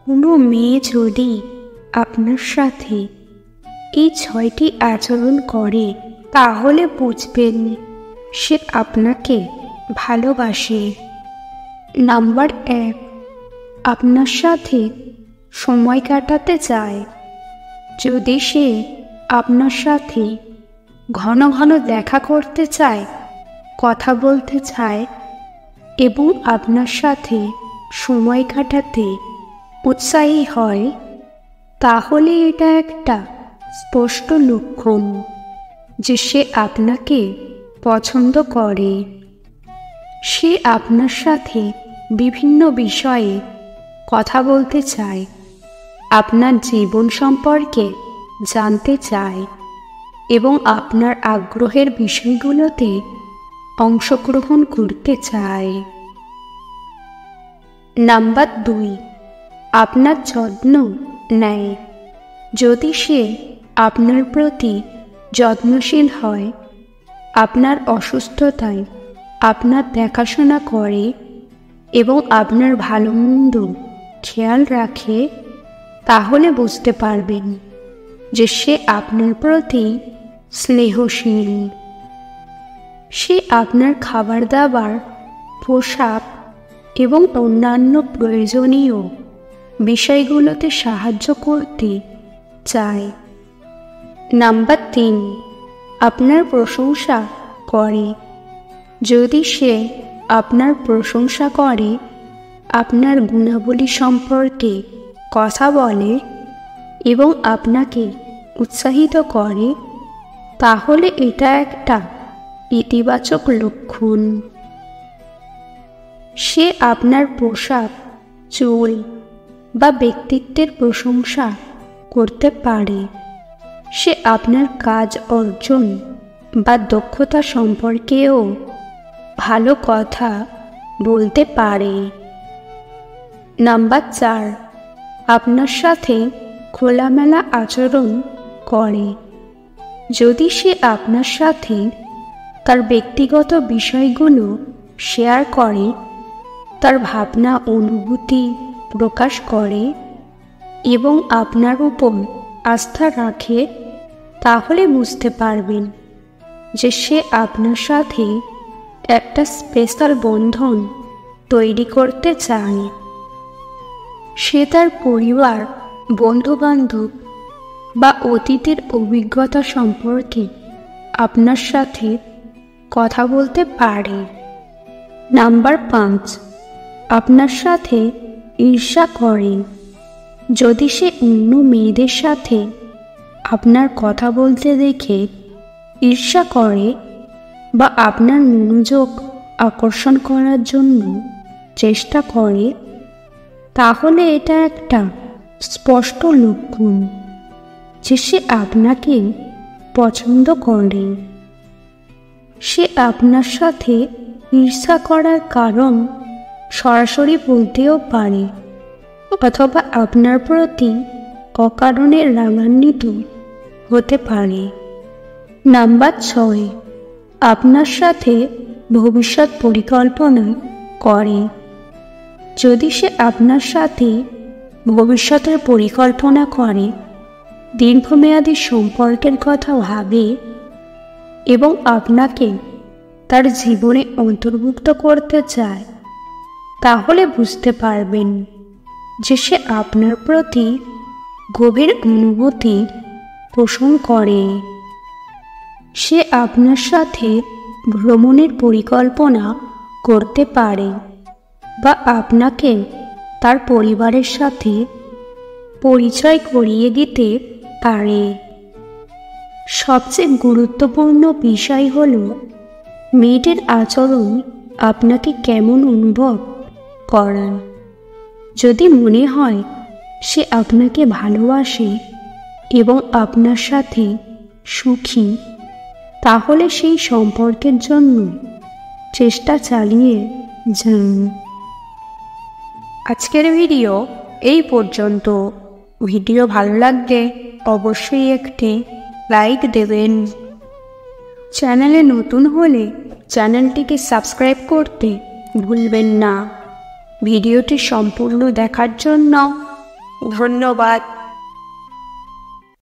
কোনো মেয়ে যদি আপনার সাথে এই 6টি আচরণ করে তাহলে বুঝবেন সে আপনাকে ভালোবাসে। নাম্বার 1, আপনার সাথে সময় কাটাতে চায়। যদি সে আপনার সাথে ঘন ঘন দেখা করতে চায়, কথা বলতে চায় এবং আপনার সাথে সময় কাটাতে উৎসাহী হয়, তাহলে এটা একটা স্পষ্ট লক্ষণ যে সে আপনাকে পছন্দ করে। সে আপনার সাথে বিভিন্ন বিষয়ে কথা বলতে চায়, আপনার জীবন সম্পর্কে জানতে চায় এবং আপনার আগ্রহের বিষয়গুলোতে অংশগ্রহণ করতে চায়। নাম্বার 2, আপনার যত্ন নেয়। যদি সে আপনার প্রতি যত্নশীল হয়, আপনার অসুস্থতায় আপনার দেখাশোনা করে এবং আপনার ভালো মন্দ খেয়াল রাখে, তাহলে বুঝতে পারবেন যে সে আপনার প্রতি স্নেহশীল। সে আপনার খাবার দাবার, পোশাক এবং অন্যান্য প্রয়োজনীয় বিষয়গুলোতে সাহায্য করতে চায়। নাম্বার 3, আপনার প্রশংসা করে। যদি সে আপনার প্রশংসা করে, আপনার গুণাবলী সম্পর্কে কথা বলে এবং আপনাকে উৎসাহিত করে, তাহলে এটা একটা ইতিবাচক লক্ষণ। সে আপনার পোশাক, চুল বা ব্যক্তিত্বের প্রশংসা করতে পারে। সে আপনার কাজ, অর্জন বা দক্ষতা সম্পর্কেও ভালো কথা বলতে পারে। নাম্বার 4, আপনার সাথে খোলামেলা আচরণ করে। যদি সে আপনার সাথে তার ব্যক্তিগত বিষয়গুলো শেয়ার করে, তার ভাবনা, অনুভূতি প্রকাশ করে এবং আপনার উপর আস্থা রাখে, তাহলে বুঝতে পারবেন যে সে আপনার সাথে একটা স্পেশাল বন্ধন তৈরি করতে চায়। সে তার পরিবার, বন্ধুবান্ধব বা অতীতের অভিজ্ঞতা সম্পর্কে আপনার সাথে কথা বলতে পারে। নাম্বার 5, আপনার সাথে ঈর্ষা করে। যদি সে অন্য মেয়েদের সাথে আপনার কথা বলতে দেখে ঈর্ষা করে বা আপনার মনোযোগ আকর্ষণ করার জন্য চেষ্টা করে, তাহলে এটা একটা স্পষ্ট লক্ষণ যে সে আপনাকে পছন্দ করে। সে আপনার সাথে ঈর্ষা করার কারণ সরাসরি বলতেও পারে অথবা আপনার প্রতি অকারণে রাগান্বিত হতে পারে। নাম্বার 6, আপনার সাথে ভবিষ্যৎ পরিকল্পনা করে। যদি সে আপনার সাথে ভবিষ্যতের পরিকল্পনা করে, দীর্ঘমেয়াদী সম্পর্কের কথা ভাবে এবং আপনাকে তার জীবনে অন্তর্ভুক্ত করতে চায়, তাহলে বুঝতে পারবেন যে সে আপনার প্রতি গভীর অনুভূতি পোষণ করে। সে আপনার সাথে ভ্রমণের পরিকল্পনা করতে পারে বা আপনাকে তার পরিবারের সাথে পরিচয় করিয়ে দিতে পারে। সবচেয়ে গুরুত্বপূর্ণ বিষয় হল মেয়েটির আচরণ আপনাকে কেমন অনুভব করায়। যদি মনে হয় সে আপনাকে ভালোবাসে এবং আপনার সাথে সুখী, তাহলে সেই সম্পর্কের জন্য চেষ্টা চালিয়ে যান। আজকের ভিডিও এই পর্যন্ত। ভিডিও ভালো লাগলে অবশ্যই একটি লাইক দেবেন। চ্যানেলে নতুন হলে চ্যানেলটিকে সাবস্ক্রাইব করতে ভুলবেন না। ভিডিওটি সম্পূর্ণ দেখার জন্য ধন্যবাদ।